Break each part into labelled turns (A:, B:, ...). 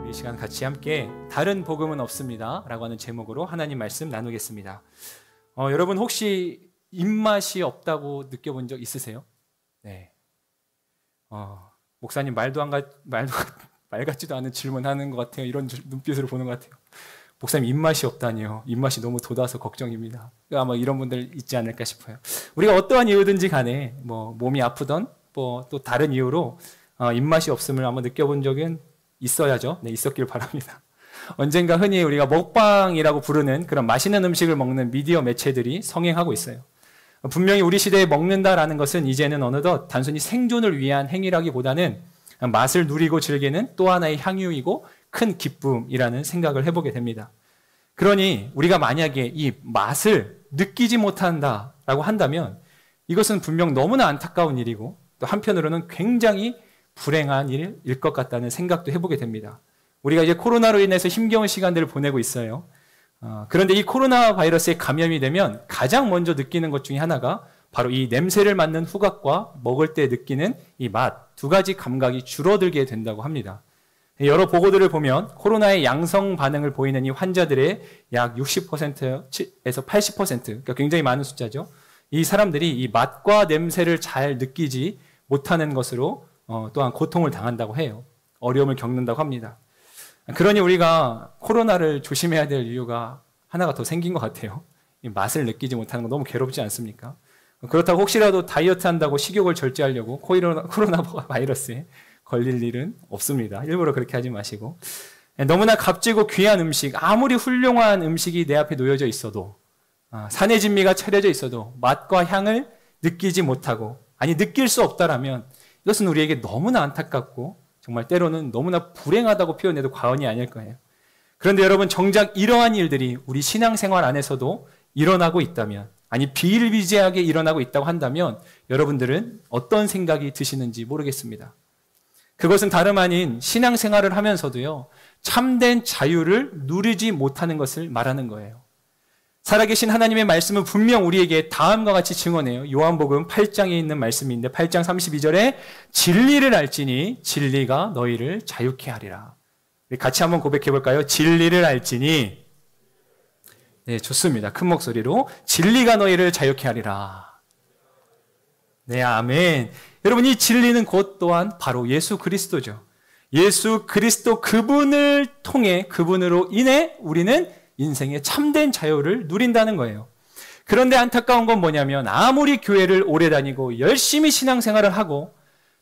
A: 이 시간 같이 함께 다른 복음은 없습니다 라고 하는 제목으로 하나님 말씀 나누겠습니다. 여러분 혹시 입맛이 없다고 느껴본 적 있으세요? 네. 목사님 말 같지도 않은 질문하는 것 같아요. 이런 눈빛으로 보는 것 같아요. 목사님 입맛이 없다니요. 입맛이 너무 돋아서 걱정입니다. 아마 이런 분들 있지 않을까 싶어요. 우리가 어떠한 이유든지 간에 몸이 아프던 또 다른 이유로 입맛이 없음을 한번 느껴본 적은 있어야죠. 네, 있었길 바랍니다. 언젠가 흔히 우리가 먹방이라고 부르는 그런 맛있는 음식을 먹는 미디어 매체들이 성행하고 있어요. 분명히 우리 시대에 먹는다라는 것은 이제는 어느덧 단순히 생존을 위한 행위라기보다는 맛을 누리고 즐기는 또 하나의 향유이고 큰 기쁨이라는 생각을 해보게 됩니다. 그러니 우리가 만약에 이 맛을 느끼지 못한다라고 한다면 이것은 분명 너무나 안타까운 일이고 또 한편으로는 굉장히 불행한 일일 것 같다는 생각도 해보게 됩니다. 우리가 이제 코로나로 인해서 힘겨운 시간들을 보내고 있어요. 그런데 이 코로나 바이러스에 감염이 되면 가장 먼저 느끼는 것 중에 하나가 바로 이 냄새를 맡는 후각과 먹을 때 느끼는 이 맛, 두 가지 감각이 줄어들게 된다고 합니다. 여러 보고들을 보면 코로나의 양성 반응을 보이는 이 환자들의 약 60%에서 80%, 그러니까 굉장히 많은 숫자죠. 이 사람들이 이 맛과 냄새를 잘 느끼지 못하는 것으로 또한 고통을 당한다고 해요. 어려움을 겪는다고 합니다. 그러니 우리가 코로나를 조심해야 될 이유가 하나가 더 생긴 것 같아요. 이 맛을 느끼지 못하는 거 너무 괴롭지 않습니까? 그렇다고 혹시라도 다이어트 한다고 식욕을 절제하려고 코로나 바이러스에 걸릴 일은 없습니다. 일부러 그렇게 하지 마시고. 너무나 값지고 귀한 음식, 아무리 훌륭한 음식이 내 앞에 놓여져 있어도 산의 진미가 차려져 있어도 맛과 향을 느끼지 못하고 느낄 수 없다라면 이것은 우리에게 너무나 안타깝고 정말 때로는 너무나 불행하다고 표현해도 과언이 아닐 거예요. 그런데 여러분 정작 이러한 일들이 우리 신앙생활 안에서도 일어나고 있다면 비일비재하게 일어나고 있다고 한다면 여러분들은 어떤 생각이 드시는지 모르겠습니다. 그것은 다름 아닌 신앙생활을 하면서도요 참된 자유를 누리지 못하는 것을 말하는 거예요. 살아계신 하나님의 말씀은 분명 우리에게 다음과 같이 증언해요. 요한복음 8장에 있는 말씀인데 8장 32절에 진리를 알지니 진리가 너희를 자유케 하리라. 같이 한번 고백해 볼까요? 진리를 알지니. 네, 좋습니다. 큰 목소리로 진리가 너희를 자유케 하리라. 네, 아멘. 여러분 이 진리는 곧 또한 바로 예수 그리스도죠. 예수 그리스도 그분을 통해 그분으로 인해 우리는 인생의 참된 자유를 누린다는 거예요. 그런데 안타까운 건 뭐냐면 아무리 교회를 오래 다니고 열심히 신앙생활을 하고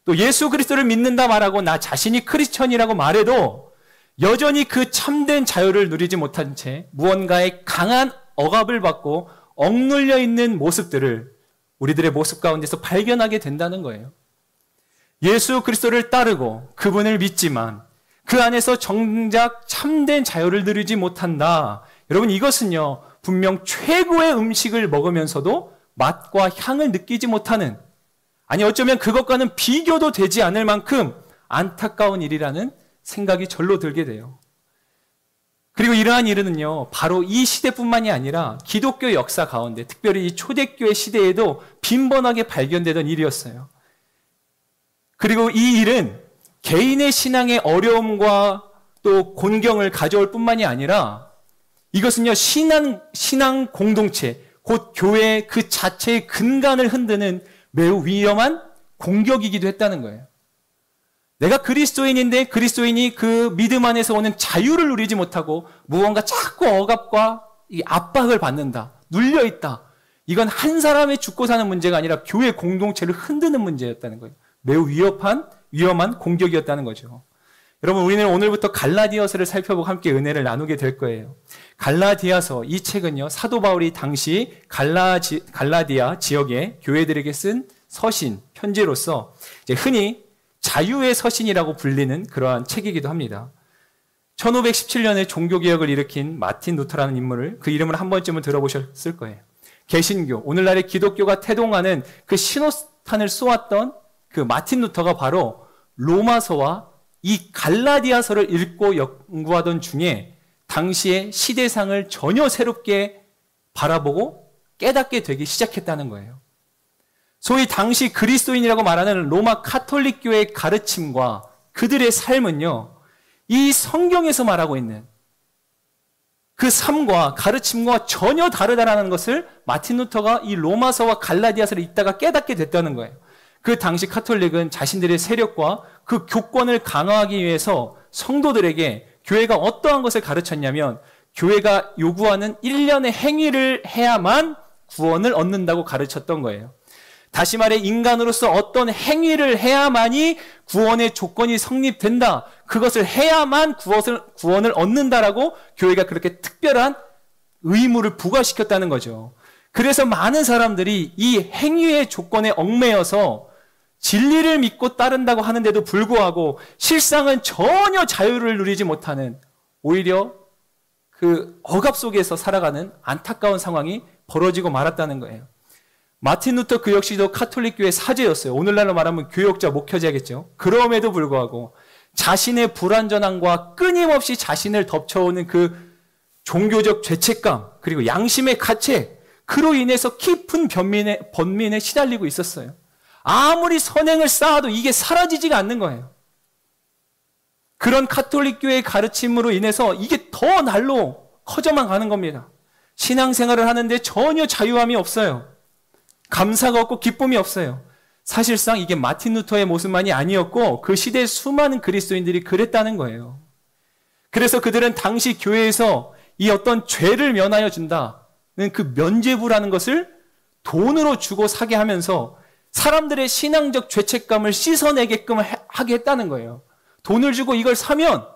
A: 또 예수 그리스도를 믿는다 말하고 나 자신이 크리스천이라고 말해도 여전히 그 참된 자유를 누리지 못한 채 무언가의 강한 억압을 받고 억눌려 있는 모습들을 우리들의 모습 가운데서 발견하게 된다는 거예요. 예수 그리스도를 따르고 그분을 믿지만 그 안에서 정작 참된 자유를 누리지 못한다. 여러분 이것은요 분명 최고의 음식을 먹으면서도 맛과 향을 느끼지 못하는 어쩌면 그것과는 비교도 되지 않을 만큼 안타까운 일이라는 생각이 절로 들게 돼요. 그리고 이러한 일은요 바로 이 시대뿐만이 아니라 기독교 역사 가운데 특별히 이 초대교회 시대에도 빈번하게 발견되던 일이었어요. 그리고 이 일은 개인의 신앙의 어려움과 또 곤경을 가져올 뿐만이 아니라 이것은요 신앙 공동체 곧 교회 그 자체의 근간을 흔드는 매우 위험한 공격이기도 했다는 거예요. 내가 그리스도인인데 그리스도인이 그 믿음 안에서 오는 자유를 누리지 못하고 무언가 자꾸 억압과 압박을 받는다, 눌려있다. 이건 한 사람의 죽고 사는 문제가 아니라 교회 공동체를 흔드는 문제였다는 거예요. 매우 위험한 공격이었다는 거죠. 여러분 우리는 오늘부터 갈라디아서를 살펴보고 함께 은혜를 나누게 될 거예요. 갈라디아서 이 책은요 사도 바울이 당시 갈라디아 지역의 교회들에게 쓴 서신, 편지로서 이제 흔히 자유의 서신이라고 불리는 그러한 책이기도 합니다. 1517년에 종교개혁을 일으킨 마틴 루터라는 인물을 그 이름을 한 번쯤은 들어보셨을 거예요. 개신교, 오늘날의 기독교가 태동하는 그 신호탄을 쏘았던 그 마틴 루터가 바로 로마서와 이 갈라디아서를 읽고 연구하던 중에 당시의 시대상을 전혀 새롭게 바라보고 깨닫게 되기 시작했다는 거예요. 소위 당시 그리스도인이라고 말하는 로마 카톨릭교의 가르침과 그들의 삶은요, 이 성경에서 말하고 있는 그 삶과 가르침과 전혀 다르다라는 것을 마틴 루터가 이 로마서와 갈라디아서를 읽다가 깨닫게 됐다는 거예요. 그 당시 카톨릭은 자신들의 세력과 그 교권을 강화하기 위해서 성도들에게 교회가 어떠한 것을 가르쳤냐면 교회가 요구하는 일련의 행위를 해야만 구원을 얻는다고 가르쳤던 거예요. 다시 말해 인간으로서 어떤 행위를 해야만이 구원의 조건이 성립된다. 그것을 해야만 구원을 얻는다라고 교회가 그렇게 특별한 의무를 부과시켰다는 거죠. 그래서 많은 사람들이 이 행위의 조건에 얽매여서 진리를 믿고 따른다고 하는데도 불구하고 실상은 전혀 자유를 누리지 못하는 오히려 그 억압 속에서 살아가는 안타까운 상황이 벌어지고 말았다는 거예요. 마틴 루터 그 역시도 카톨릭 교회 사제였어요. 오늘날로 말하면 교역자, 목회자겠죠. 그럼에도 불구하고 자신의 불완전함과 끊임없이 자신을 덮쳐오는 그 종교적 죄책감 그리고 양심의 가책 그로 인해서 깊은 번민에 시달리고 있었어요. 아무리 선행을 쌓아도 이게 사라지지가 않는 거예요. 그런 카톨릭 교회의 가르침으로 인해서 이게 더 날로 커져만 가는 겁니다. 신앙생활을 하는데 전혀 자유함이 없어요. 감사가 없고 기쁨이 없어요. 사실상 이게 마틴 루터의 모습만이 아니었고 그 시대의 수많은 그리스도인들이 그랬다는 거예요. 그래서 그들은 당시 교회에서 이 어떤 죄를 면하여 준다는 그 면죄부라는 것을 돈으로 주고 사게 하면서 사람들의 신앙적 죄책감을 씻어내게끔 하게 했다는 거예요. 돈을 주고 이걸 사면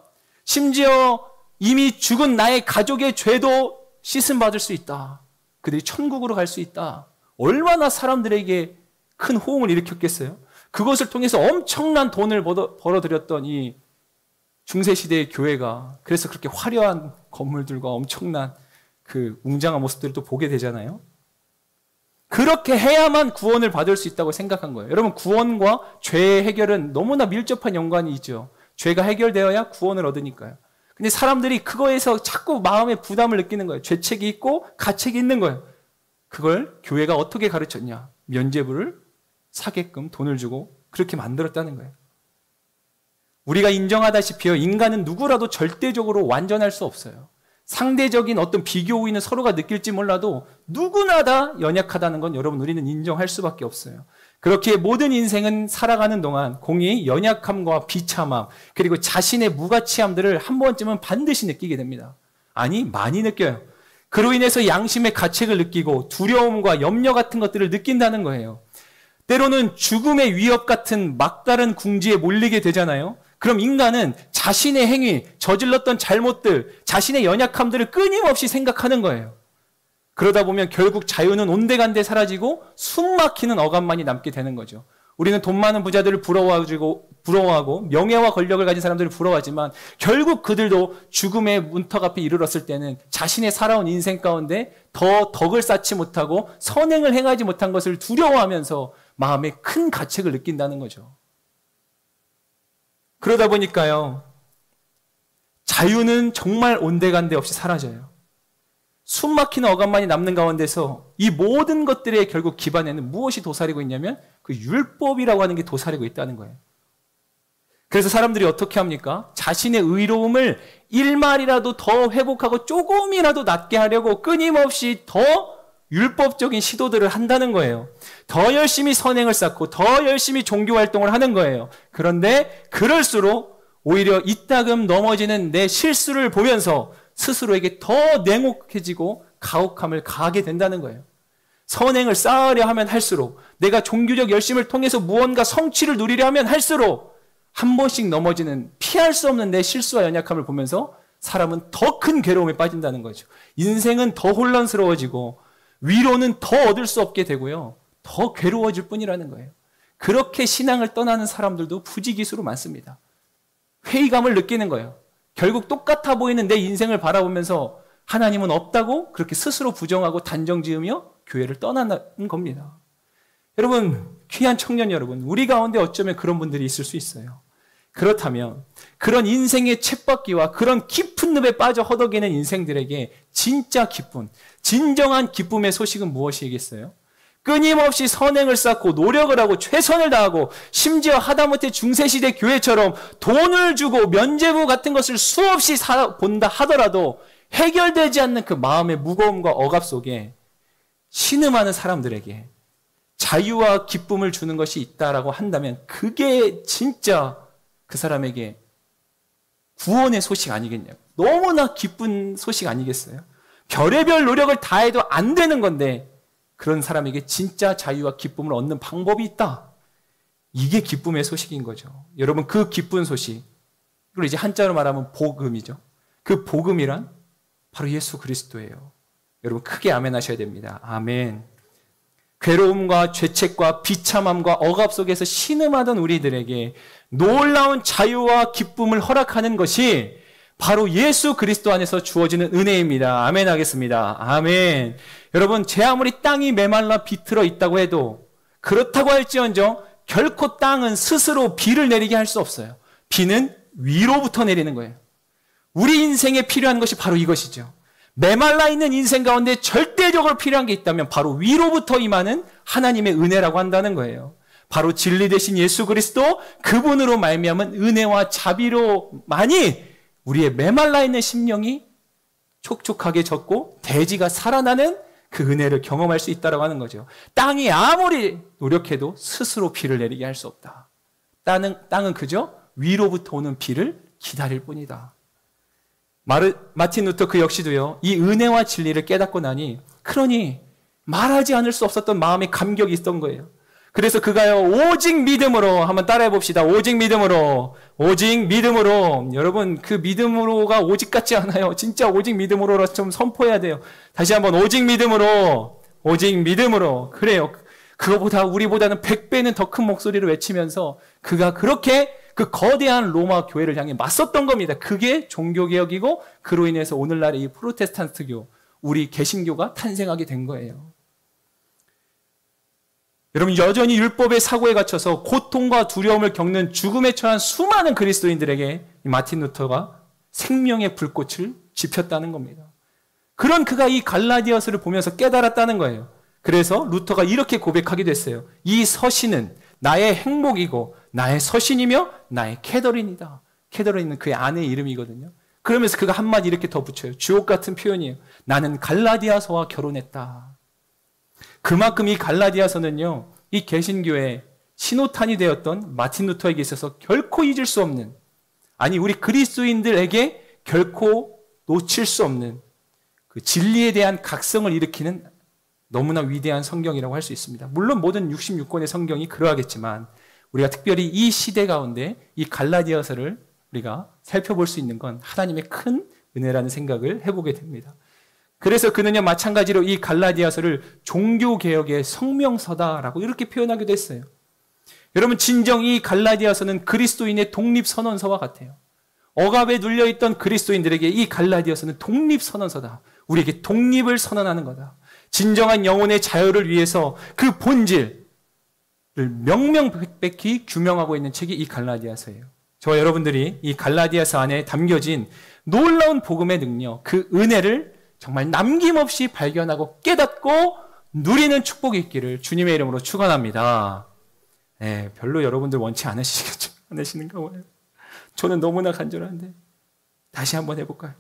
A: 심지어 이미 죽은 나의 가족의 죄도 씻음받을 수 있다. 그들이 천국으로 갈 수 있다. 얼마나 사람들에게 큰 호응을 일으켰겠어요? 그것을 통해서 엄청난 돈을 벌어들였던 이 중세시대의 교회가 그래서 그렇게 화려한 건물들과 엄청난 그 웅장한 모습들을 또 보게 되잖아요. 그렇게 해야만 구원을 받을 수 있다고 생각한 거예요. 여러분 구원과 죄의 해결은 너무나 밀접한 연관이 있죠. 죄가 해결되어야 구원을 얻으니까요. 근데 사람들이 그거에서 자꾸 마음에 부담을 느끼는 거예요. 죄책이 있고 가책이 있는 거예요. 그걸 교회가 어떻게 가르쳤냐? 면죄부를 사게끔 돈을 주고 그렇게 만들었다는 거예요. 우리가 인정하다시피요. 인간은 누구라도 절대적으로 완전할 수 없어요. 상대적인 어떤 비교 우위는 서로가 느낄지 몰라도 누구나 다 연약하다는 건 여러분 우리는 인정할 수밖에 없어요. 그렇게 모든 인생은 살아가는 동안 공이 연약함과 비참함 그리고 자신의 무가치함들을 한 번쯤은 반드시 느끼게 됩니다. 아니 많이 느껴요. 그로 인해서 양심의 가책을 느끼고 두려움과 염려 같은 것들을 느낀다는 거예요. 때로는 죽음의 위협 같은 막다른 궁지에 몰리게 되잖아요. 그럼 인간은 자신의 행위, 저질렀던 잘못들, 자신의 연약함들을 끊임없이 생각하는 거예요. 그러다 보면 결국 자유는 온데간데 사라지고 숨막히는 어감만이 남게 되는 거죠. 우리는 돈 많은 부자들을 부러워하고 명예와 권력을 가진 사람들을 부러워하지만 결국 그들도 죽음의 문턱 앞에 이르렀을 때는 자신의 살아온 인생 가운데 더 덕을 쌓지 못하고 선행을 행하지 못한 것을 두려워하면서 마음에 큰 가책을 느낀다는 거죠. 그러다 보니까요. 자유는 정말 온데간데 없이 사라져요. 숨막히는 어감만이 남는 가운데서 이 모든 것들의 결국 기반에는 무엇이 도사리고 있냐면 그 율법이라고 하는 게 도사리고 있다는 거예요. 그래서 사람들이 어떻게 합니까? 자신의 의로움을 1말이라도 더 회복하고 조금이라도 낫게 하려고 끊임없이 더 율법적인 시도들을 한다는 거예요. 더 열심히 선행을 쌓고 더 열심히 종교활동을 하는 거예요. 그런데 그럴수록 오히려 이따금 넘어지는 내 실수를 보면서 스스로에게 더 냉혹해지고 가혹함을 가하게 된다는 거예요. 선행을 쌓으려 하면 할수록 내가 종교적 열심을 통해서 무언가 성취를 누리려 하면 할수록 한 번씩 넘어지는 피할 수 없는 내 실수와 연약함을 보면서 사람은 더 큰 괴로움에 빠진다는 거죠. 인생은 더 혼란스러워지고 위로는 더 얻을 수 없게 되고요. 더 괴로워질 뿐이라는 거예요. 그렇게 신앙을 떠나는 사람들도 부지기수로 많습니다. 회의감을 느끼는 거예요. 결국 똑같아 보이는 내 인생을 바라보면서 하나님은 없다고 그렇게 스스로 부정하고 단정 지으며 교회를 떠나는 겁니다. 여러분, 귀한 청년 여러분, 우리 가운데 어쩌면 그런 분들이 있을 수 있어요. 그렇다면 그런 인생의 쳇바퀴와 그런 깊은 늪에 빠져 허덕이는 인생들에게 진짜 기쁨, 진정한 기쁨의 소식은 무엇이겠어요? 끊임없이 선행을 쌓고 노력을 하고 최선을 다하고 심지어 하다못해 중세시대 교회처럼 돈을 주고 면죄부 같은 것을 수없이 본다 하더라도 해결되지 않는 그 마음의 무거움과 억압 속에 신음하는 사람들에게 자유와 기쁨을 주는 것이 있다라고 한다면 그게 진짜 그 사람에게 구원의 소식 아니겠냐고. 너무나 기쁜 소식 아니겠어요? 별의별 노력을 다해도 안 되는 건데 그런 사람에게 진짜 자유와 기쁨을 얻는 방법이 있다. 이게 기쁨의 소식인 거죠. 여러분, 그 기쁜 소식, 그리고 이제 한자로 말하면 복음이죠. 그 복음이란 바로 예수 그리스도예요. 여러분, 크게 아멘 하셔야 됩니다. 아멘. 괴로움과 죄책과 비참함과 억압 속에서 신음하던 우리들에게 놀라운 자유와 기쁨을 허락하는 것이 바로 예수 그리스도 안에서 주어지는 은혜입니다. 아멘 하겠습니다. 아멘. 여러분, 제 아무리 땅이 메말라 비틀어 있다고 해도 그렇다고 할지언정 결코 땅은 스스로 비를 내리게 할 수 없어요. 비는 위로부터 내리는 거예요. 우리 인생에 필요한 것이 바로 이것이죠. 메말라 있는 인생 가운데 절대적으로 필요한 게 있다면 바로 위로부터 임하는 하나님의 은혜라고 한다는 거예요. 바로 진리 되신 예수 그리스도, 그분으로 말미암은 은혜와 자비로만이 우리의 메말라 있는 심령이 촉촉하게 젖고 대지가 살아나는 그 은혜를 경험할 수 있다고 하는 거죠. 땅이 아무리 노력해도 스스로 비를 내리게 할 수 없다. 땅은 그저 위로부터 오는 비를 기다릴 뿐이다. 마틴 루터 그 역시도요, 이 은혜와 진리를 깨닫고 나니 그러니 말하지 않을 수 없었던 마음의 감격이 있었던 거예요. 그래서 그가요, 오직 믿음으로, 한번 따라해 봅시다. 오직 믿음으로, 오직 믿음으로. 여러분, 그 믿음으로가 오직 같지 않아요. 진짜 오직 믿음으로 좀 선포해야 돼요. 다시 한번 오직 믿음으로, 오직 믿음으로. 그래요. 그거보다 우리보다는 100배는 더 큰 목소리로 외치면서 그가 그렇게 그 거대한 로마 교회를 향해 맞섰던 겁니다. 그게 종교개혁이고 그로 인해서 오늘날의 이 프로테스탄트교, 우리 개신교가 탄생하게 된 거예요. 여러분, 여전히 율법의 사고에 갇혀서 고통과 두려움을 겪는 죽음에 처한 수많은 그리스도인들에게 이 마틴 루터가 생명의 불꽃을 지폈다는 겁니다. 그런 그가 이 갈라디아서를 보면서 깨달았다는 거예요. 그래서 루터가 이렇게 고백하게 됐어요. 이 서신은 나의 행복이고 나의 서신이며 나의 캐더린이다. 캐더린은 그의 아내의 이름이거든요. 그러면서 그가 한마디 이렇게 덧붙여요. 주옥 같은 표현이에요. 나는 갈라디아서와 결혼했다. 그만큼 이 갈라디아서는요, 이 개신교의 신호탄이 되었던 마틴 루터에게 있어서 결코 잊을 수 없는, 아니 우리 그리스도인들에게 결코 놓칠 수 없는 그 진리에 대한 각성을 일으키는 너무나 위대한 성경이라고 할 수 있습니다. 물론 모든 66권의 성경이 그러하겠지만 우리가 특별히 이 시대 가운데 이 갈라디아서를 우리가 살펴볼 수 있는 건 하나님의 큰 은혜라는 생각을 해보게 됩니다. 그래서 그는요, 마찬가지로 이 갈라디아서를 종교개혁의 성명서다라고 이렇게 표현하기도 했어요. 여러분, 진정 이 갈라디아서는 그리스도인의 독립선언서와 같아요. 억압에 눌려있던 그리스도인들에게 이 갈라디아서는 독립선언서다. 우리에게 독립을 선언하는 거다. 진정한 영혼의 자유를 위해서 그 본질을 명명백백히 규명하고 있는 책이 이 갈라디아서예요. 저와 여러분들이 이 갈라디아서 안에 담겨진 놀라운 복음의 능력, 그 은혜를 정말 남김없이 발견하고 깨닫고 누리는 축복이 있기를 주님의 이름으로 축원합니다. 네, 별로 여러분들 원치 않으시겠죠? 않으시는가 봐요. 저는 너무나 간절한데 다시 한번 해볼까요?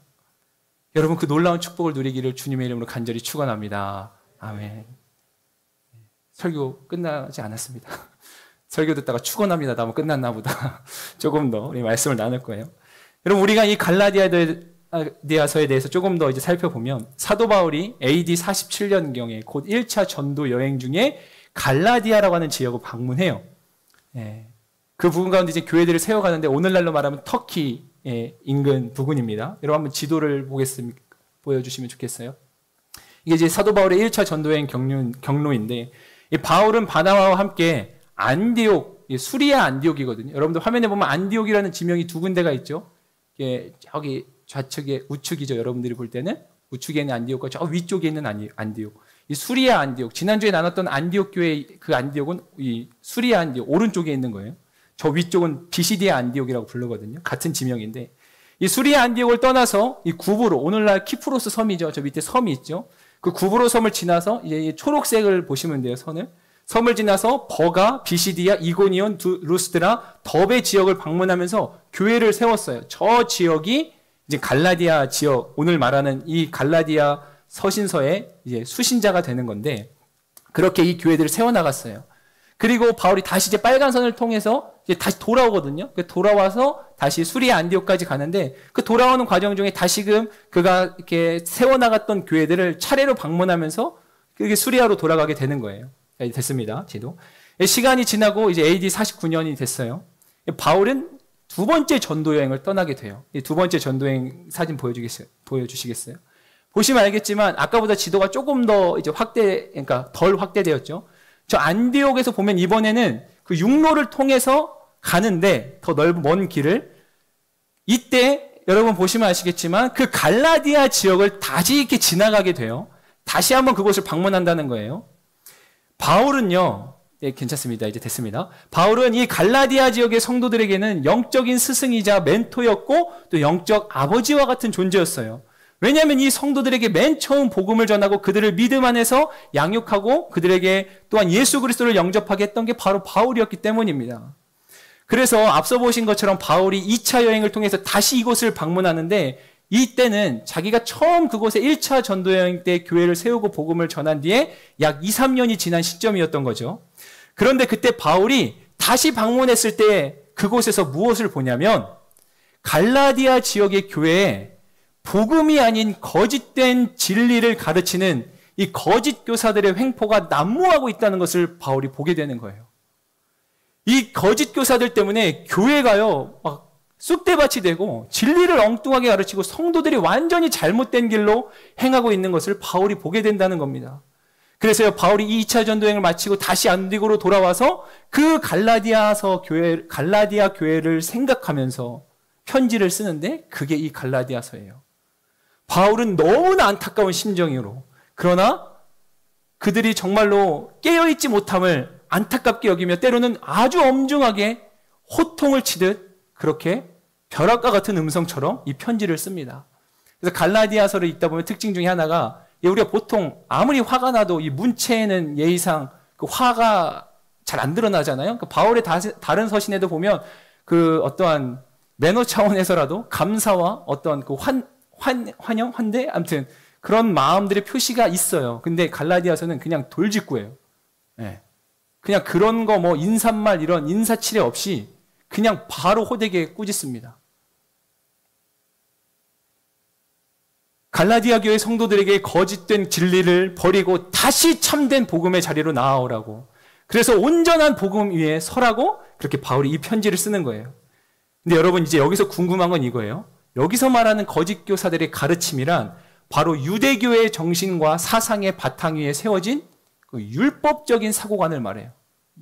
A: 여러분, 그 놀라운 축복을 누리기를 주님의 이름으로 간절히 축원합니다. 아멘. 설교 끝나지 않았습니다. 설교 듣다가 축원합니다. 나면 끝났나 보다. 조금 더 우리 말씀을 나눌 거예요. 여러분, 우리가 이 갈라디아서에 대해서 조금 더 이제 살펴보면 사도 바울이 AD 47년경에 곧 1차 전도 여행 중에 갈라디아라고 하는 지역을 방문해요. 예. 그 부분 가운데 이제 교회들을 세워가는데 오늘날로 말하면 터키 인근 부근입니다. 여러분 한번 지도를 보여주시면 좋겠어요. 이게 이제 사도 바울의 1차 전도여행 경로인데, 이 바울은 바나바와 함께 안디옥, 수리아 안디옥이거든요. 여러분들 화면에 보면 안디옥이라는 지명이 두 군데가 있죠. 이게 저기 좌측에 우측이죠. 여러분들이 볼 때는 우측에 있는 안디옥과 저 위쪽에 있는 안디옥. 이 수리아 안디옥, 지난주에 나눴던 안디옥 교회 그 안디옥은 이 수리아 안디옥 오른쪽에 있는 거예요. 저 위쪽은 비시디아 안디옥이라고 부르거든요. 같은 지명인데 이 수리아 안디옥을 떠나서 이 구부로, 오늘날 키프로스 섬이죠. 저 밑에 섬이 있죠. 그 구브로 섬을 지나서 이제 초록색을 보시면 돼요. 섬을 지나서 버가, 비시디아, 이고니온, 루스드라, 더베 지역을 방문하면서 교회를 세웠어요. 저 지역이 이제 갈라디아 지역, 오늘 말하는 이 갈라디아 서신서의 이제 수신자가 되는 건데, 그렇게 이 교회들을 세워나갔어요. 그리고 바울이 다시 이제 빨간선을 통해서 이제 다시 돌아오거든요. 돌아와서 다시 수리아 안디옥까지 가는데, 그 돌아오는 과정 중에 다시금 그가 이렇게 세워나갔던 교회들을 차례로 방문하면서 그게 수리아로 돌아가게 되는 거예요. 됐습니다. 지도. 시간이 지나고 이제 AD 49년이 됐어요. 바울은 두 번째 전도 여행을 떠나게 돼요. 두 번째 전도 여행 사진 보여주시겠어요? 보시면 알겠지만 아까보다 지도가 조금 더 이제 그러니까 덜 확대되었죠. 저 안디옥에서 보면 이번에는 그 육로를 통해서 가는데 더 넓은 먼 길을, 이때 여러분 보시면 아시겠지만 그 갈라디아 지역을 다시 이렇게 지나가게 돼요. 다시 한번 그곳을 방문한다는 거예요. 바울은요, 네, 괜찮습니다. 이제 됐습니다. 바울은 이 갈라디아 지역의 성도들에게는 영적인 스승이자 멘토였고 또 영적 아버지와 같은 존재였어요. 왜냐하면 이 성도들에게 맨 처음 복음을 전하고 그들을 믿음 안에서 양육하고 그들에게 또한 예수 그리스도를 영접하게 했던 게 바로 바울이었기 때문입니다. 그래서 앞서 보신 것처럼 바울이 2차 여행을 통해서 다시 이곳을 방문하는데, 이때는 자기가 처음 그곳에 1차 전도여행 때 교회를 세우고 복음을 전한 뒤에 약 2, 3년이 지난 시점이었던 거죠. 그런데 그때 바울이 다시 방문했을 때 그곳에서 무엇을 보냐면, 갈라디아 지역의 교회에 복음이 아닌 거짓된 진리를 가르치는 이 거짓 교사들의 횡포가 난무하고 있다는 것을 바울이 보게 되는 거예요. 이 거짓 교사들 때문에 교회가요, 막 쑥대밭이 되고 진리를 엉뚱하게 가르치고 성도들이 완전히 잘못된 길로 행하고 있는 것을 바울이 보게 된다는 겁니다. 그래서 바울이 2차 전도여행을 마치고 다시 안디고로 돌아와서 그 갈라디아 교회를 생각하면서 편지를 쓰는데, 그게 이 갈라디아서예요. 바울은 너무나 안타까운 심정으로, 그러나 그들이 정말로 깨어있지 못함을 안타깝게 여기며 때로는 아주 엄중하게 호통을 치듯 그렇게 벼락과 같은 음성처럼 이 편지를 씁니다. 그래서 갈라디아서를 읽다 보면 특징 중에 하나가, 우리가 보통 아무리 화가 나도 이 문체에는 예의상 그 화가 잘 안 드러나잖아요. 그 바울의 다른 서신에도 보면 그 어떠한 매너 차원에서라도 감사와 어떤 그 환영, 환대, 아무튼 그런 마음들의 표시가 있어요. 근데 갈라디아서는 그냥 돌직구예요. 네. 그냥 그런 거 뭐 인사말 이런 인사치레 없이 그냥 바로 호되게 꾸짖습니다. 갈라디아 교회 성도들에게 거짓된 진리를 버리고 다시 참된 복음의 자리로 나아오라고, 그래서 온전한 복음 위에 서라고 그렇게 바울이 이 편지를 쓰는 거예요. 근데 여러분, 이제 여기서 궁금한 건 이거예요. 여기서 말하는 거짓 교사들의 가르침이란 바로 유대교의 정신과 사상의 바탕 위에 세워진 그 율법적인 사고관을 말해요.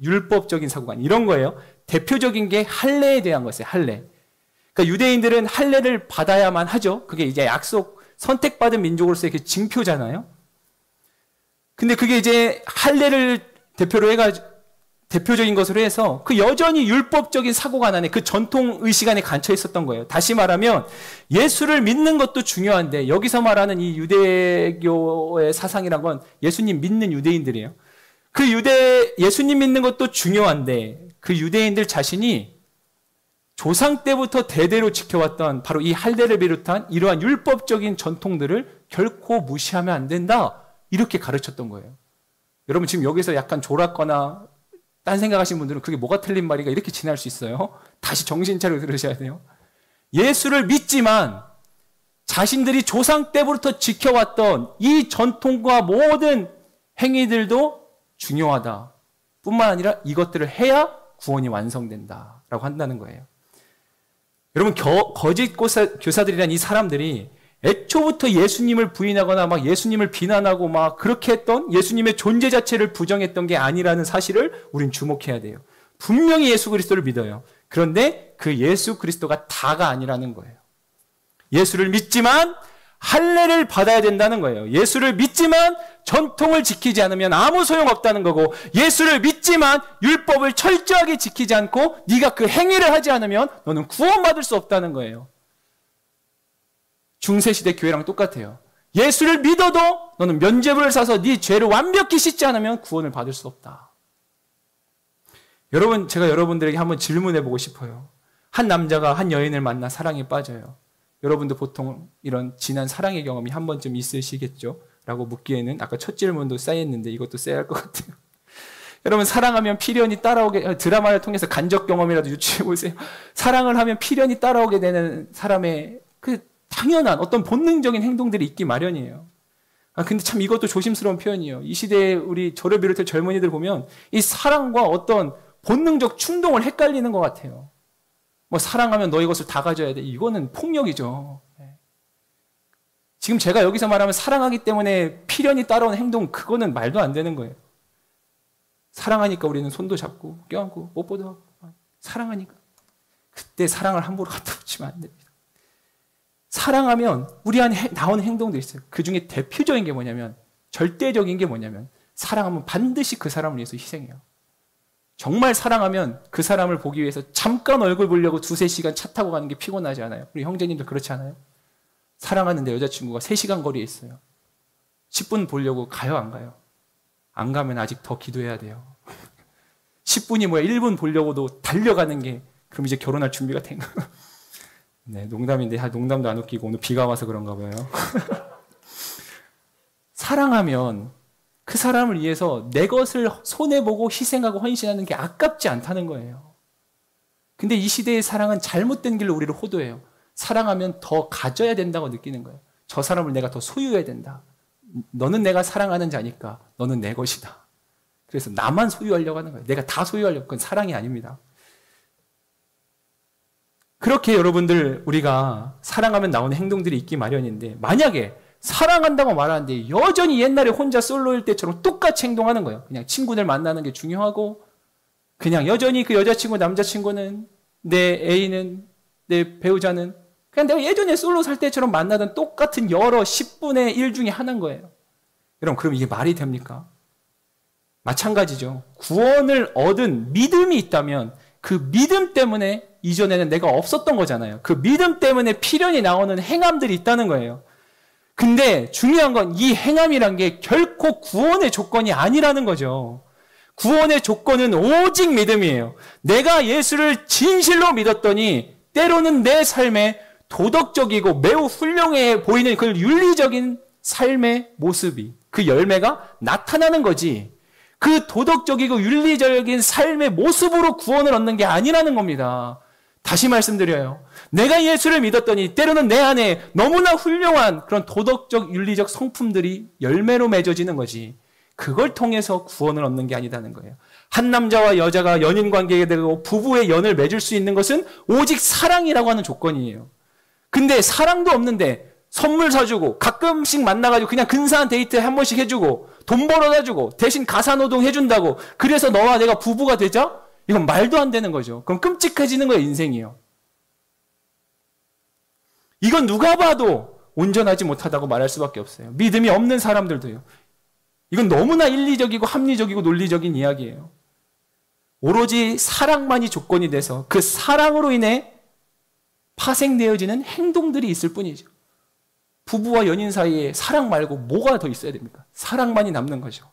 A: 율법적인 사고관, 이런 거예요. 대표적인 게 할례에 대한 것이에요. 할례. 그러니까 유대인들은 할례를 받아야만 하죠. 그게 이제 선택받은 민족으로서의 그 징표잖아요. 근데 그게 이제 할례를 대표로 해가지고, 대표적인 것으로 해서 그 여전히 율법적인 사고관 안에, 그 전통 의식 안에 갇혀 있었던 거예요. 다시 말하면 예수를 믿는 것도 중요한데, 여기서 말하는 이 유대교의 사상이란 건 예수님 믿는 유대인들이에요. 예수님 믿는 것도 중요한데, 그 유대인들 자신이 조상 때부터 대대로 지켜왔던 바로 이 할례를 비롯한 이러한 율법적인 전통들을 결코 무시하면 안 된다, 이렇게 가르쳤던 거예요. 여러분, 지금 여기서 약간 졸았거나 딴 생각하시는 분들은 그게 뭐가 틀린 말이가 이렇게 지날 수 있어요. 다시 정신 차려 들으셔야 돼요. 예수를 믿지만 자신들이 조상 때부터 지켜왔던 이 전통과 모든 행위들도 중요하다. 뿐만 아니라 이것들을 해야 구원이 완성된다라고 한다는 거예요. 여러분, 거짓 교사들이란 이 사람들이 애초부터 예수님을 부인하거나 막 예수님을 비난하고 막 그렇게 했던, 예수님의 존재 자체를 부정했던 게 아니라는 사실을 우린 주목해야 돼요. 분명히 예수 그리스도를 믿어요. 그런데 그 예수 그리스도가 다가 아니라는 거예요. 예수를 믿지만 할례를 받아야 된다는 거예요. 예수를 믿지만 전통을 지키지 않으면 아무 소용없다는 거고, 예수를 믿지만 율법을 철저하게 지키지 않고 네가 그 행위를 하지 않으면 너는 구원받을 수 없다는 거예요. 중세시대 교회랑 똑같아요. 예수를 믿어도 너는 면죄부를 사서 네 죄를 완벽히 씻지 않으면 구원을 받을 수 없다. 여러분, 제가 여러분들에게 한번 질문해 보고 싶어요. 한 남자가 한 여인을 만나 사랑에 빠져요. 여러분도 보통 이런 진한 사랑의 경험이 한 번쯤 있으시겠죠? 라고 묻기에는 아까 첫 질문도 쌓였는데 이것도 써야 할 것 같아요. 여러분, 사랑하면 필연이 따라오게, 드라마를 통해서 간접 경험이라도 유추해 보세요. 사랑을 하면 필연이 따라오게 되는 사람의 그 당연한 어떤 본능적인 행동들이 있기 마련이에요. 근데 참 이것도 조심스러운 표현이에요. 이 시대에 우리 저를 비롯해 젊은이들 보면 이 사랑과 어떤 본능적 충동을 헷갈리는 것 같아요. 뭐 사랑하면 너희 것을 다 가져야 돼. 이거는 폭력이죠. 지금 제가 여기서 말하면 사랑하기 때문에 필연이 따라오는 행동, 그거는 말도 안 되는 거예요. 사랑하니까 우리는 손도 잡고 껴안고 뽀뽀도 하고 사랑하니까. 그때 사랑을 함부로 갖다 붙이면 안 됩니다. 사랑하면 우리 안에 나오는 행동도 있어요. 그 중에 대표적인 게 뭐냐면, 절대적인 게 뭐냐면, 사랑하면 반드시 그 사람을 위해서 희생해요. 정말 사랑하면 그 사람을 보기 위해서 잠깐 얼굴 보려고 2-3시간 차 타고 가는 게 피곤하지 않아요? 우리 형제님들 그렇지 않아요? 사랑하는데 여자친구가 3시간 거리에 있어요. 10분 보려고 가요, 안 가요? 안 가면 아직 더 기도해야 돼요. 10분이 뭐야, 1분 보려고도 달려가는 게, 그럼 이제 결혼할 준비가 된 거예요. 네, 농담인데, 농담도 안 웃기고 오늘 비가 와서 그런가 봐요. 사랑하면 그 사람을 위해서 내 것을 손해보고 희생하고 헌신하는 게 아깝지 않다는 거예요. 근데 이 시대의 사랑은 잘못된 길로 우리를 호도해요. 사랑하면 더 가져야 된다고 느끼는 거예요. 저 사람을 내가 더 소유해야 된다. 너는 내가 사랑하는 자니까 너는 내 것이다. 그래서 나만 소유하려고 하는 거예요. 내가 다 소유하려고. 그건 사랑이 아닙니다. 그렇게 여러분들, 우리가 사랑하면 나오는 행동들이 있기 마련인데, 만약에 사랑한다고 말하는데 여전히 옛날에 혼자 솔로일 때처럼 똑같이 행동하는 거예요. 그냥 친구들 만나는 게 중요하고, 그냥 여전히 그 여자친구, 남자친구는, 내 애인은, 내 배우자는 그냥 내가 예전에 솔로 살 때처럼 만나던 똑같은 여러 10분의 1 중에 하나인 거예요. 여러분, 그럼 이게 말이 됩니까? 마찬가지죠. 구원을 얻은 믿음이 있다면 그 믿음 때문에 이전에는 내가 없었던 거잖아요. 그 믿음 때문에 필연이 나오는 행함들이 있다는 거예요. 근데 중요한 건 이 행함이란 게 결코 구원의 조건이 아니라는 거죠. 구원의 조건은 오직 믿음이에요. 내가 예수를 진실로 믿었더니 때로는 내 삶에 도덕적이고 매우 훌륭해 보이는 그 윤리적인 삶의 모습이, 그 열매가 나타나는 거지, 그 도덕적이고 윤리적인 삶의 모습으로 구원을 얻는 게 아니라는 겁니다. 다시 말씀드려요. 내가 예수를 믿었더니 때로는 내 안에 너무나 훌륭한 그런 도덕적, 윤리적 성품들이 열매로 맺어지는 거지, 그걸 통해서 구원을 얻는 게 아니다는 거예요. 한 남자와 여자가 연인 관계에 되고 부부의 연을 맺을 수 있는 것은 오직 사랑이라고 하는 조건이에요. 근데 사랑도 없는데 선물 사주고 가끔씩 만나가지고 그냥 근사한 데이트 한 번씩 해주고 돈 벌어다 주고 대신 가사노동 해준다고 그래서 너와 내가 부부가 되자? 이건 말도 안 되는 거죠. 그럼 끔찍해지는 거예요, 인생이요. 이건 누가 봐도 온전하지 못하다고 말할 수밖에 없어요. 믿음이 없는 사람들도요. 이건 너무나 인리적이고 합리적이고 논리적인 이야기예요. 오로지 사랑만이 조건이 돼서 그 사랑으로 인해 파생되어지는 행동들이 있을 뿐이죠. 부부와 연인 사이에 사랑 말고 뭐가 더 있어야 됩니까? 사랑만이 남는 거죠.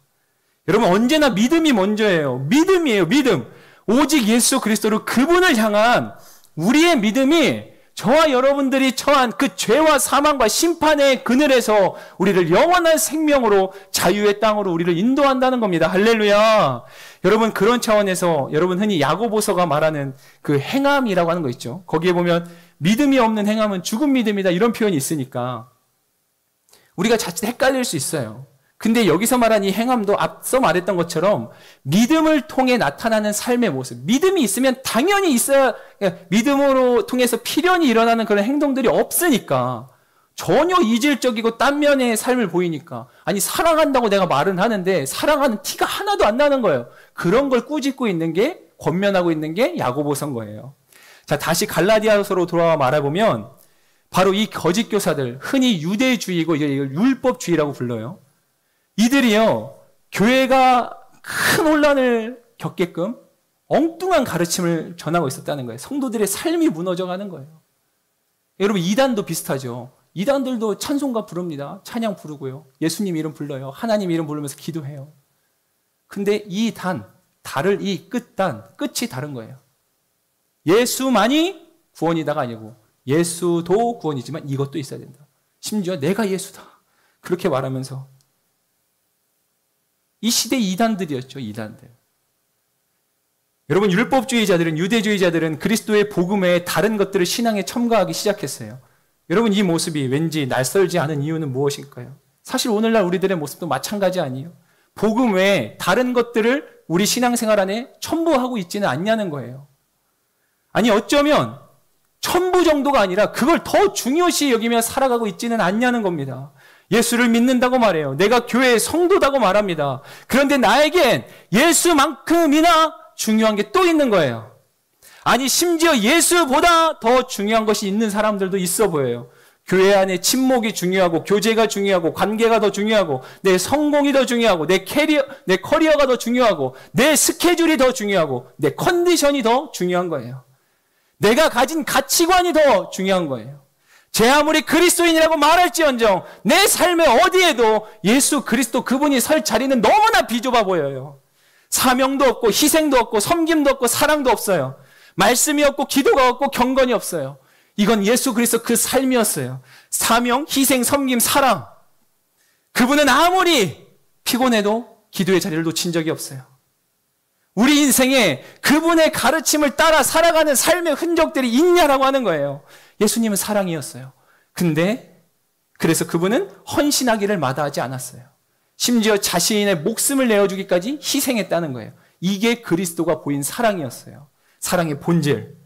A: 여러분, 언제나 믿음이 먼저예요. 믿음이에요, 믿음. 오직 예수 그리스도로 그분을 향한 우리의 믿음이 저와 여러분들이 처한 그 죄와 사망과 심판의 그늘에서 우리를 영원한 생명으로 자유의 땅으로 우리를 인도한다는 겁니다. 할렐루야. 여러분, 그런 차원에서 여러분 흔히 야고보서가 말하는 그 행함이라고 하는 거 있죠. 거기에 보면 믿음이 없는 행함은 죽은 믿음이다, 이런 표현이 있으니까 우리가 자칫 헷갈릴 수 있어요. 근데 여기서 말한 이 행함도 앞서 말했던 것처럼 믿음을 통해 나타나는 삶의 모습, 믿음이 있으면 당연히 있어야, 믿음으로 통해서 필연이 일어나는 그런 행동들이 없으니까 전혀 이질적이고 딴면의 삶을 보이니까, 아니 사랑한다고 내가 말은 하는데 사랑하는 티가 하나도 안 나는 거예요. 그런 걸 꾸짖고 있는 게, 권면하고 있는 게 야고보서인 거예요. 자, 다시 갈라디아서로 돌아와 말해보면 바로 이 거짓 교사들, 흔히 유대주의고 이걸 율법주의라고 불러요. 이들이요, 교회가 큰 혼란을 겪게끔 엉뚱한 가르침을 전하고 있었다는 거예요. 성도들의 삶이 무너져가는 거예요. 여러분, 이단도 비슷하죠. 이단들도 찬송가 부릅니다. 찬양 부르고요. 예수님 이름 불러요. 하나님 이름 부르면서 기도해요. 근데 이 달을 이 끝단, 끝이 다른 거예요. 예수만이 구원이다가 아니고 예수도 구원이지만 이것도 있어야 된다. 심지어 내가 예수다. 그렇게 말하면서 이 시대 이단들이었죠. 이단들. 여러분 율법주의자들은 유대주의자들은 그리스도의 복음에 다른 것들을 신앙에 첨가하기 시작했어요. 여러분 이 모습이 왠지 낯설지 않은 이유는 무엇일까요? 사실 오늘날 우리들의 모습도 마찬가지 아니에요? 복음 외에 다른 것들을 우리 신앙생활 안에 첨부하고 있지는 않냐는 거예요. 아니 어쩌면 첨부 정도가 아니라 그걸 더 중요시 여기며 살아가고 있지는 않냐는 겁니다. 예수를 믿는다고 말해요. 내가 교회의 성도다고 말합니다. 그런데 나에겐 예수만큼이나 중요한 게 또 있는 거예요. 아니 심지어 예수보다 더 중요한 것이 있는 사람들도 있어 보여요. 교회 안에 침묵이 중요하고 교제가 중요하고 관계가 더 중요하고 내 성공이 더 중요하고 내 커리어가 더 중요하고 내 스케줄이 더 중요하고 내 컨디션이 더 중요한 거예요. 내가 가진 가치관이 더 중요한 거예요. 제 아무리 그리스도인이라고 말할지언정 내 삶의 어디에도 예수 그리스도 그분이 설 자리는 너무나 비좁아 보여요. 사명도 없고 희생도 없고 섬김도 없고 사랑도 없어요. 말씀이 없고 기도가 없고 경건이 없어요. 이건 예수 그리스도 그 삶이었어요. 사명, 희생, 섬김, 사랑. 그분은 아무리 피곤해도 기도의 자리를 놓친 적이 없어요. 우리 인생에 그분의 가르침을 따라 살아가는 삶의 흔적들이 있냐라고 하는 거예요. 예수님은 사랑이었어요. 근데 그래서 그분은 헌신하기를 마다하지 않았어요. 심지어 자신의 목숨을 내어주기까지 희생했다는 거예요. 이게 그리스도가 보인 사랑이었어요. 사랑의 본질.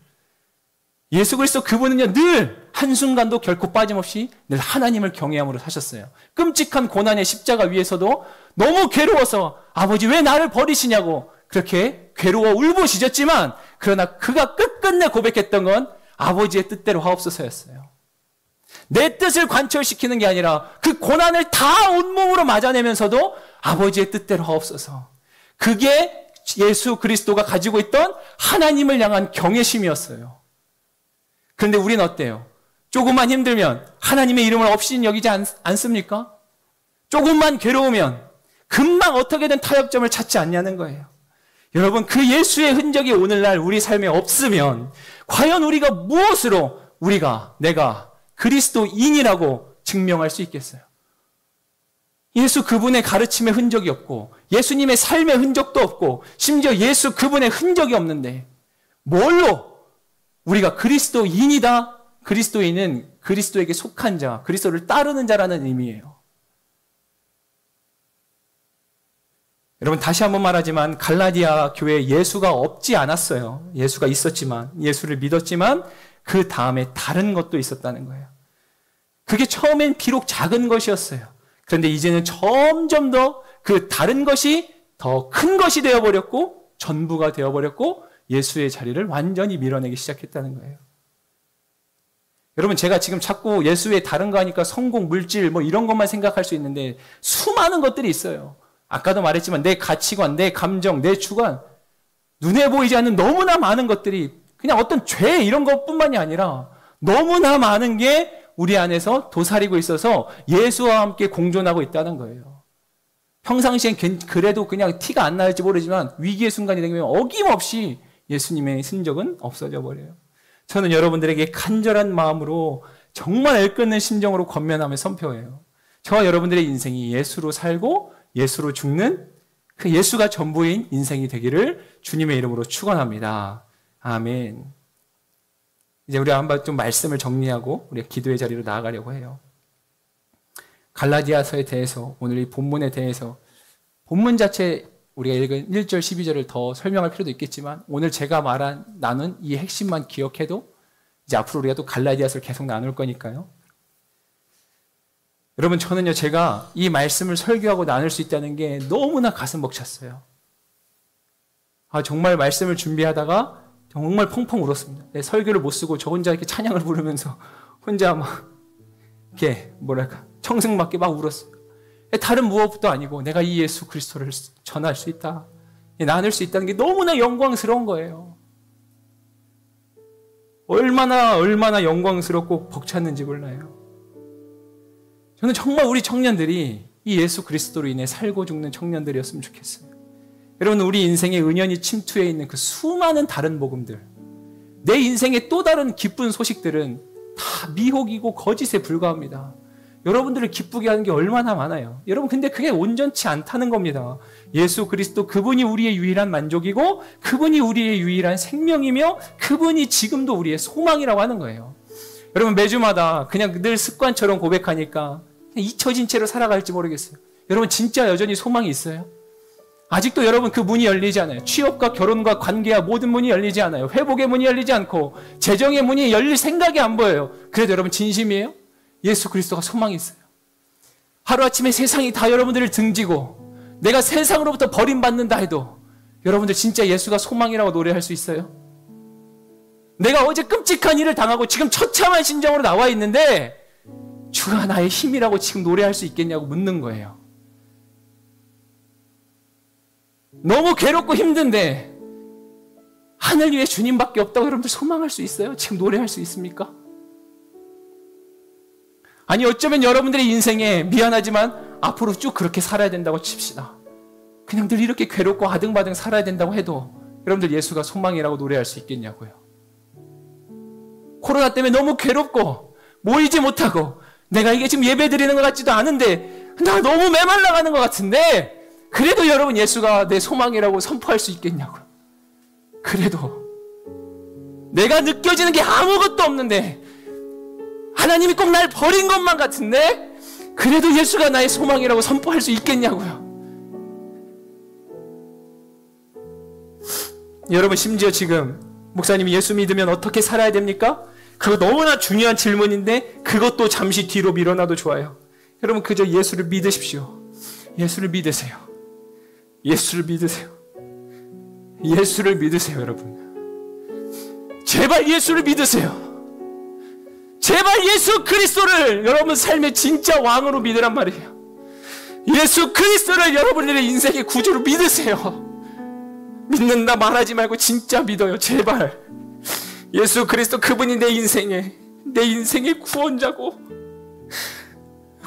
A: 예수 그리스도 그분은요 늘 한순간도 결코 빠짐없이 늘 하나님을 경외함으로 사셨어요. 끔찍한 고난의 십자가 위에서도 너무 괴로워서 아버지 왜 나를 버리시냐고 그렇게 괴로워 울부짖었지만 그러나 그가 끝끝내 고백했던 건 아버지의 뜻대로 하옵소서였어요. 내 뜻을 관철시키는 게 아니라 그 고난을 다 온몸으로 맞아내면서도 아버지의 뜻대로 하옵소서. 그게 예수 그리스도가 가지고 있던 하나님을 향한 경외심이었어요. 그런데 우리는 어때요? 조금만 힘들면 하나님의 이름을 없이 여기지 않습니까? 조금만 괴로우면 금방 어떻게든 타협점을 찾지 않냐는 거예요. 여러분 그 예수의 흔적이 오늘날 우리 삶에 없으면 과연 우리가 무엇으로 내가 그리스도인이라고 증명할 수 있겠어요? 예수 그분의 가르침의 흔적이 없고 예수님의 삶의 흔적도 없고 심지어 예수 그분의 흔적이 없는데 뭘로 우리가 그리스도인이다? 그리스도인은 그리스도에게 속한 자, 그리스도를 따르는 자라는 의미예요. 여러분 다시 한번 말하지만 갈라디아 교회에 예수가 없지 않았어요. 예수가 있었지만 예수를 믿었지만 그 다음에 다른 것도 있었다는 거예요. 그게 처음엔 비록 작은 것이었어요. 그런데 이제는 점점 더 그 다른 것이 더 큰 것이 되어버렸고 전부가 되어버렸고 예수의 자리를 완전히 밀어내기 시작했다는 거예요. 여러분 제가 지금 자꾸 예수의 다른 거 하니까 성공, 물질 뭐 이런 것만 생각할 수 있는데 수많은 것들이 있어요. 아까도 말했지만 내 가치관, 내 감정, 내 주관 눈에 보이지 않는 너무나 많은 것들이 그냥 어떤 죄 이런 것뿐만이 아니라 너무나 많은 게 우리 안에서 도사리고 있어서 예수와 함께 공존하고 있다는 거예요. 평상시엔 그래도 그냥 티가 안 날지 모르지만 위기의 순간이 되면 어김없이 예수님의 흔적은 없어져 버려요. 저는 여러분들에게 간절한 마음으로 정말 애끓는 심정으로 권면하며 선포해요. 저와 여러분들의 인생이 예수로 살고 예수로 죽는 그 예수가 전부인 인생이 되기를 주님의 이름으로 축원합니다. 아멘. 이제 우리가 한번 좀 말씀을 정리하고 우리가 기도의 자리로 나아가려고 해요. 갈라디아서에 대해서 오늘 이 본문에 대해서 본문 자체 우리가 읽은 1절 12절을 더 설명할 필요도 있겠지만 오늘 제가 나눈 이 핵심만 기억해도 이제 앞으로 우리가 또 갈라디아서를 계속 나눌 거니까요. 여러분 저는요 제가 이 말씀을 설교하고 나눌 수 있다는 게 너무나 가슴 벅찼어요. 정말 말씀을 준비하다가 정말 펑펑 울었습니다. 내 설교를 못 쓰고 저 혼자 이렇게 찬양을 부르면서 혼자 막 이렇게 청승맞게 막 울었어요. 다른 무엇도 아니고 내가 이 예수 그리스도를 전할 수 있다, 나눌 수 있다는 게 너무나 영광스러운 거예요. 얼마나 영광스럽고 벅찼는지 몰라요. 저는 정말 우리 청년들이 이 예수 그리스도로 인해 살고 죽는 청년들이었으면 좋겠어요. 여러분, 우리 인생에 은연히 침투해 있는 그 수많은 다른 복음들, 내 인생의 또 다른 기쁜 소식들은 다 미혹이고 거짓에 불과합니다. 여러분들을 기쁘게 하는 게 얼마나 많아요. 여러분, 근데 그게 온전치 않다는 겁니다. 예수 그리스도, 그분이 우리의 유일한 만족이고 그분이 우리의 유일한 생명이며 그분이 지금도 우리의 소망이라고 하는 거예요. 여러분, 매주마다 그냥 늘 습관처럼 고백하니까 그냥 잊혀진 채로 살아갈지 모르겠어요. 여러분, 진짜 여전히 소망이 있어요? 아직도 여러분 그 문이 열리지 않아요. 취업과 결혼과 관계와 모든 문이 열리지 않아요. 회복의 문이 열리지 않고 재정의 문이 열릴 생각이 안 보여요. 그래도 여러분 진심이에요? 예수 그리스도가 소망이 있어요. 하루아침에 세상이 다 여러분들을 등지고 내가 세상으로부터 버림받는다 해도 여러분들 진짜 예수가 소망이라고 노래할 수 있어요? 내가 어제 끔찍한 일을 당하고 지금 처참한 심정으로 나와 있는데 주가 나의 힘이라고 지금 노래할 수 있겠냐고 묻는 거예요. 너무 괴롭고 힘든데 하늘 위에 주님밖에 없다고 여러분들 소망할 수 있어요? 지금 노래할 수 있습니까? 아니, 어쩌면 여러분들의 인생에 미안하지만 앞으로 쭉 그렇게 살아야 된다고 칩시다. 그냥 늘 이렇게 괴롭고 아등바등 살아야 된다고 해도 여러분들 예수가 소망이라고 노래할 수 있겠냐고요. 코로나 때문에 너무 괴롭고 모이지 못하고 내가 이게 지금 예배 드리는 것 같지도 않은데 나 너무 메말라가는 것 같은데 그래도 여러분 예수가 내 소망이라고 선포할 수 있겠냐고요. 그래도 내가 느껴지는 게 아무것도 없는데 하나님이 꼭 날 버린 것만 같은데 그래도 예수가 나의 소망이라고 선포할 수 있겠냐고요. 여러분, 심지어 지금 목사님이 예수 믿으면 어떻게 살아야 됩니까? 그거 너무나 중요한 질문인데 그것도 잠시 뒤로 밀어놔도 좋아요. 여러분, 그저 예수를 믿으십시오. 예수를 믿으세요. 예수를 믿으세요. 예수를 믿으세요, 여러분. 제발 예수를 믿으세요. 제발 예수 그리스도를 여러분 삶의 진짜 왕으로 믿으란 말이에요. 예수 그리스도를 여러분들의 인생의 구주로 믿으세요. 믿는다 말하지 말고 진짜 믿어요. 제발. 예수 그리스도, 그분이 내 인생의 구원자고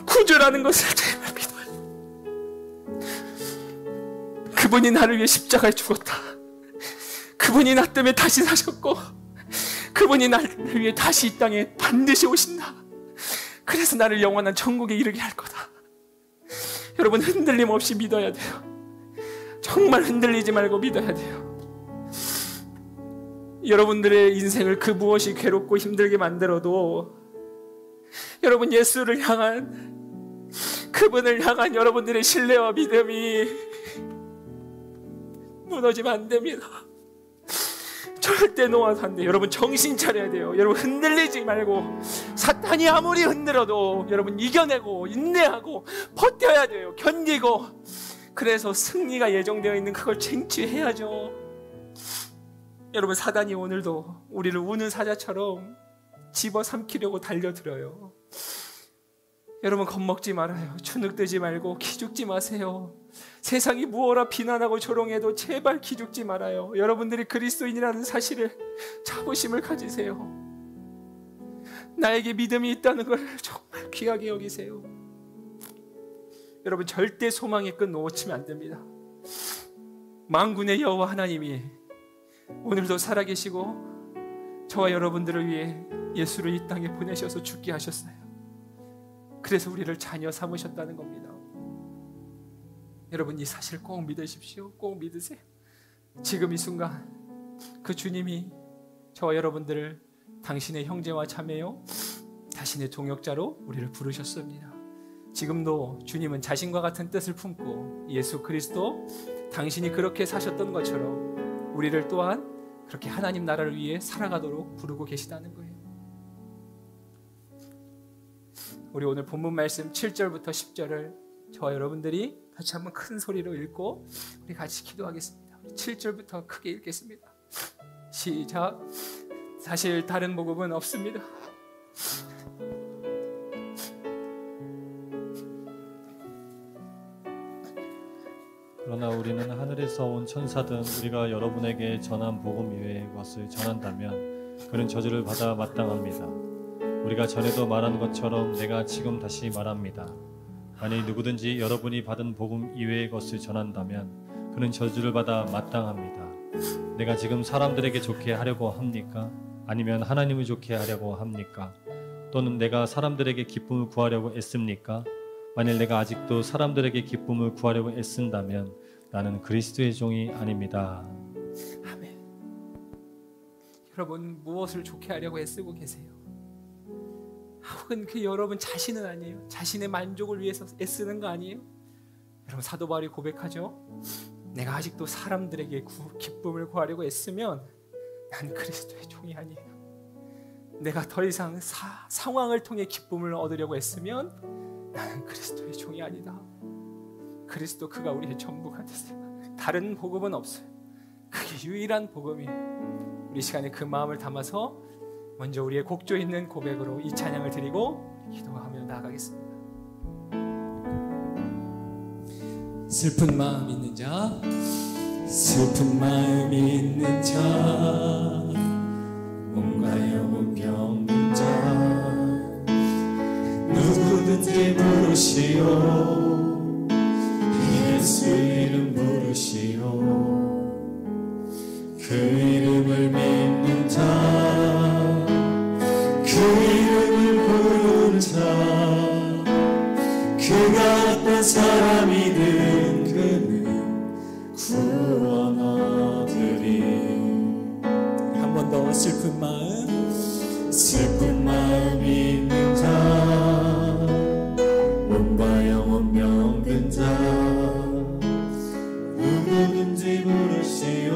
A: 구주라는 것을 제발 믿어요. 그분이 나를 위해 십자가에 죽었다. 그분이 나 때문에 다시 사셨고 그분이 나를 위해 다시 이 땅에 반드시 오신다. 그래서 나를 영원한 천국에 이르게 할 거다. 여러분, 흔들림 없이 믿어야 돼요. 정말 흔들리지 말고 믿어야 돼요. 여러분들의 인생을 그 무엇이 괴롭고 힘들게 만들어도 여러분 예수를 향한, 그분을 향한 여러분들의 신뢰와 믿음이 무너지면 안 됩니다. 절대 놓아서 안 돼요. 여러분 정신 차려야 돼요. 여러분 흔들리지 말고, 사탄이 아무리 흔들어도 여러분 이겨내고 인내하고 버텨야 돼요. 견디고. 그래서 승리가 예정되어 있는 그걸 쟁취해야죠. 여러분, 사단이 오늘도 우리를 우는 사자처럼 집어삼키려고 달려들어요. 여러분 겁먹지 말아요. 주눅들지 말고 기죽지 마세요. 세상이 무엇라 비난하고 조롱해도 제발 기죽지 말아요. 여러분들이 그리스도인이라는 사실을, 자부심을 가지세요. 나에게 믿음이 있다는 걸 정말 귀하게 여기세요. 여러분 절대 소망의 끈 놓치면 안 됩니다. 만군의 여호와 하나님이 오늘도 살아계시고 저와 여러분들을 위해 예수를 이 땅에 보내셔서 죽게 하셨어요. 그래서 우리를 자녀 삼으셨다는 겁니다. 여러분 이 사실 꼭 믿으십시오. 꼭 믿으세요. 지금 이 순간 그 주님이 저와 여러분들을 당신의 형제와 자매요, 자신의 동역자로 우리를 부르셨습니다. 지금도 주님은 자신과 같은 뜻을 품고 예수 그리스도, 당신이 그렇게 사셨던 것처럼 우리를 또한 그렇게 하나님 나라를 위해 살아가도록 부르고 계시다는 거예요. 우리 오늘 본문 말씀 7절부터 10절을 저와 여러분들이 같이 한번 큰 소리로 읽고 우리 같이 기도하겠습니다. 7절부터 크게 읽겠습니다. 시작. 사실 다른 복음은 없습니다.
B: 그러나 우리는 하늘에서 온 천사든 우리가 여러분에게 전한 복음 이외의 것을 전한다면 그는 저주를 받아 마땅합니다. 우리가 전에도 말한 것처럼 내가 지금 다시 말합니다. 만일 누구든지 여러분이 받은 복음 이외의 것을 전한다면 그는 저주를 받아 마땅합니다. 내가 지금 사람들에게 좋게 하려고 합니까? 아니면 하나님을 좋게 하려고 합니까? 또는 내가 사람들에게 기쁨을 구하려고 애씁니까? 만일 내가 아직도 사람들에게 기쁨을 구하려고 애쓴다면 나는 그리스도의 종이 아닙니다.
A: 아멘. 여러분 무엇을 좋게 하려고 애쓰고 계세요? 혹은 그 여러분 자신은 아니에요? 자신의 만족을 위해서 애쓰는 거 아니에요? 여러분 사도 바울이 고백하죠. 내가 아직도 사람들에게 기쁨을 구하려고 애쓰면 난 그리스도의 종이 아니에요. 내가 더 이상 상황을 통해 기쁨을 얻으려고 애쓰면 나는 그리스도의 종이 아니다. 그리스도 그가 우리의 전부가 되세요. 다른 복음은 없어요. 그게 유일한 복음이에요. 우리 시간에 그 마음을 담아서 먼저 우리의 곡조 있는 고백으로 이 찬양을 드리고 기도하며 나아가겠습니다. 슬픈 마음 있는 자, 슬픈 마음 있는 자, 몸과 영혼 병든 자, 누구든지 부르시오. 예수 이름 부르시오. 그 이름을 믿는 자, 그 이름을 부르는 자, 그가 어떤 사람이든 그는 구원 얻으리. 한 번 더 슬픈 마음, 슬픈 마음 있는 자, 몸과 영혼 병든 자, 누구든지 부르시오.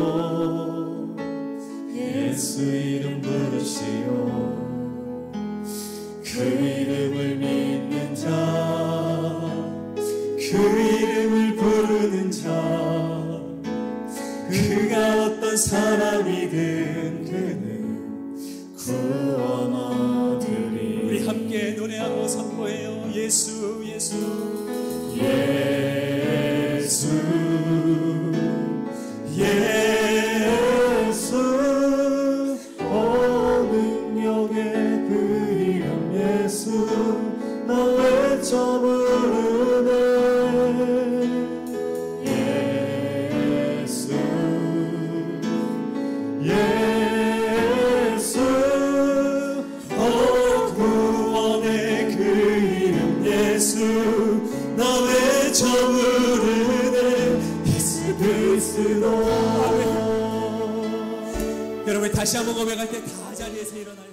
A: 예수 이름 부르시오. 그 이름을 믿는 자, 그 이름을 부르는 자, 그가 어떤 사람이든 그는 구원 얻으리. 우리 함께 노래하고 선포해요. 예수 예수 예수 예수. 능력의 그 이름 예수 나 외쳐 부르네. 예수 예수 구원의 그 이름 예수 나 외쳐 부르네. 예수 그리스도. 여러분 다시 한번 고백할 때 다 자리에서 일어나요.